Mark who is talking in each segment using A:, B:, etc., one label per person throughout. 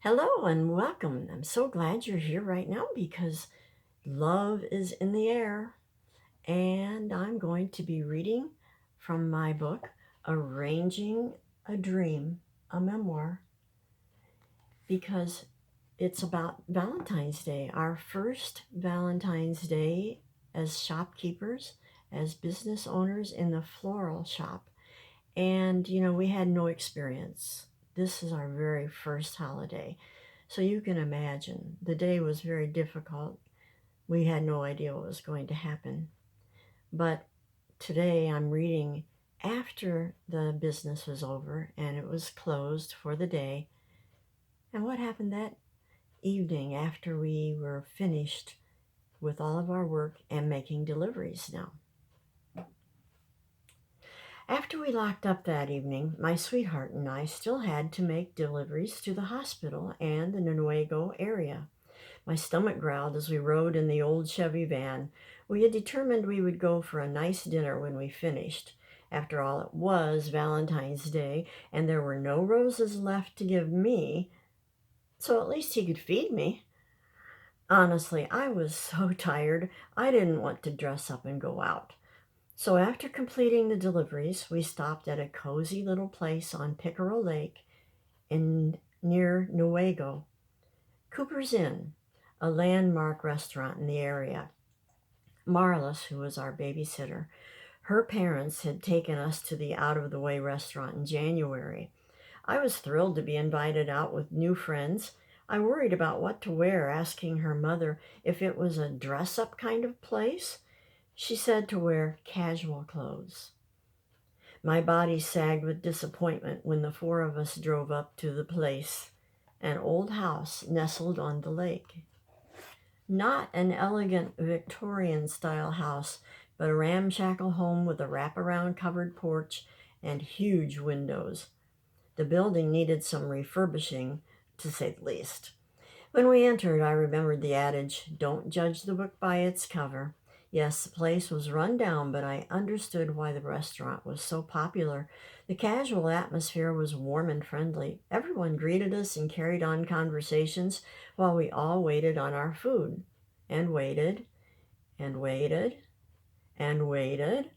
A: Hello and welcome. I'm so glad you're here right now because love is in the air. And I'm going to be reading from my book, Arranging a Dream, a memoir, because it's about Valentine's Day, our first Valentine's Day as shopkeepers, as business owners in the floral shop. And, we had no experience. This is our very first holiday. So you can imagine the day was very difficult. We had no idea what was going to happen. But today I'm reading after the business was over and it was closed for the day. And what happened that evening after we were finished with all of our work and making deliveries now. After we locked up that evening, my sweetheart and I still had to make deliveries to the hospital and the Newaygo area. My stomach growled as we rode in the old Chevy van. We had determined we would go for a nice dinner when we finished. After all, it was Valentine's Day, and there were no roses left to give me, so at least he could feed me. Honestly, I was so tired, I didn't want to dress up and go out. So after completing the deliveries, we stopped at a cozy little place on Pickerel Lake near Newaygo. Cooper's Inn, a landmark restaurant in the area. Marlis, who was our babysitter, her parents had taken us to the out-of-the-way restaurant in January. I was thrilled to be invited out with new friends. I worried about what to wear, asking her mother if it was a dress-up kind of place. She said to wear casual clothes. My body sagged with disappointment when the four of us drove up to the place, an old house nestled on the lake. Not an elegant Victorian-style house, but a ramshackle home with a wraparound covered porch and huge windows. The building needed some refurbishing, to say the least. When we entered, I remembered the adage, "Don't judge the book by its cover." Yes, the place was run down, but I understood why the restaurant was so popular. The casual atmosphere was warm and friendly. Everyone greeted us and carried on conversations while we all waited on our food. And waited, and waited, and waited.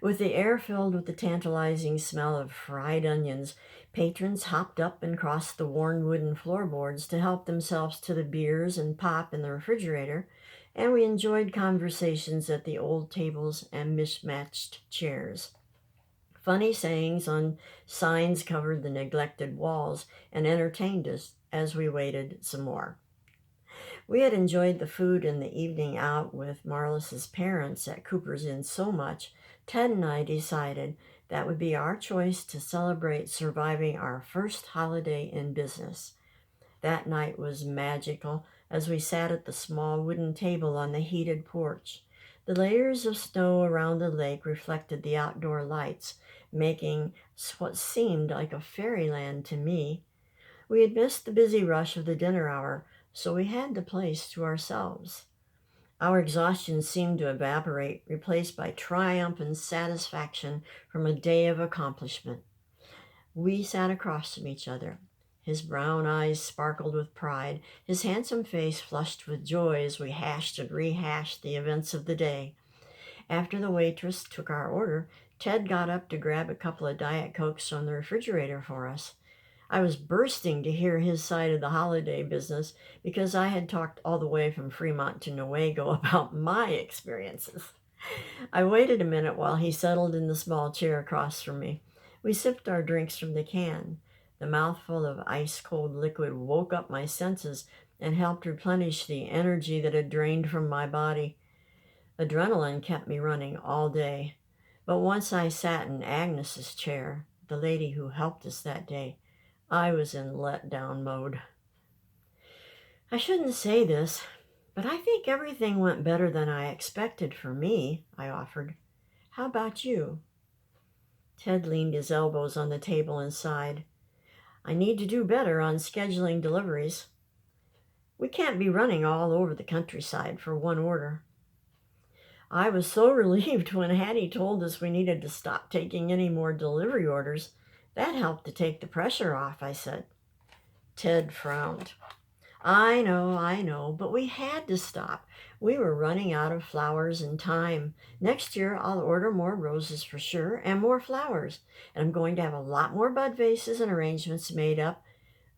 A: With the air filled with the tantalizing smell of fried onions, patrons hopped up and crossed the worn wooden floorboards to help themselves to the beers and pop in the refrigerator, and we enjoyed conversations at the old tables and mismatched chairs. Funny sayings on signs covered the neglected walls and entertained us as we waited some more. We had enjoyed the food and the evening out with Marlis's parents at Cooper's Inn so much, Ted and I decided that would be our choice to celebrate surviving our first holiday in business. That night was magical as we sat at the small wooden table on the heated porch. The layers of snow around the lake reflected the outdoor lights, making what seemed like a fairyland to me. We had missed the busy rush of the dinner hour, so we had the place to ourselves. Our exhaustion seemed to evaporate, replaced by triumph and satisfaction from a day of accomplishment. We sat across from each other. His brown eyes sparkled with pride, his handsome face flushed with joy as we hashed and rehashed the events of the day. After the waitress took our order, Ted got up to grab a couple of Diet Cokes from the refrigerator for us. I was bursting to hear his side of the holiday business because I had talked all the way from Fremont to Newaygo about my experiences. I waited a minute while he settled in the small chair across from me. We sipped our drinks from the can. The mouthful of ice-cold liquid woke up my senses and helped replenish the energy that had drained from my body. Adrenaline kept me running all day. But once I sat in Agnes's chair, the lady who helped us that day, I was in letdown mode. I shouldn't say this, but I think everything went better than I expected for me, I offered. How about you? Ted leaned his elbows on the table and sighed. I need to do better on scheduling deliveries. We can't be running all over the countryside for one order. I was so relieved when Hattie told us we needed to stop taking any more delivery orders. That helped to take the pressure off, I said. Ted frowned. I know, but we had to stop. We were running out of flowers and time. Next year, I'll order more roses for sure and more flowers. And I'm going to have a lot more bud vases and arrangements made up.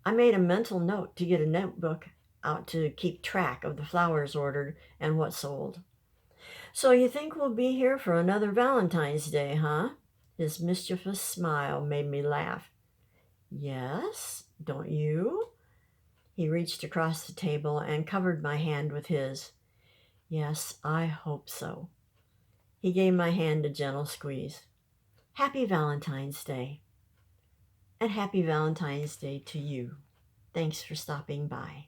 A: I made a mental note to get a notebook out to keep track of the flowers ordered and what sold. So you think we'll be here for another Valentine's Day, huh? His mischievous smile made me laugh. Yes, don't you? He reached across the table and covered my hand with his. Yes, I hope so. He gave my hand a gentle squeeze. Happy Valentine's Day. And happy Valentine's Day to you. Thanks for stopping by.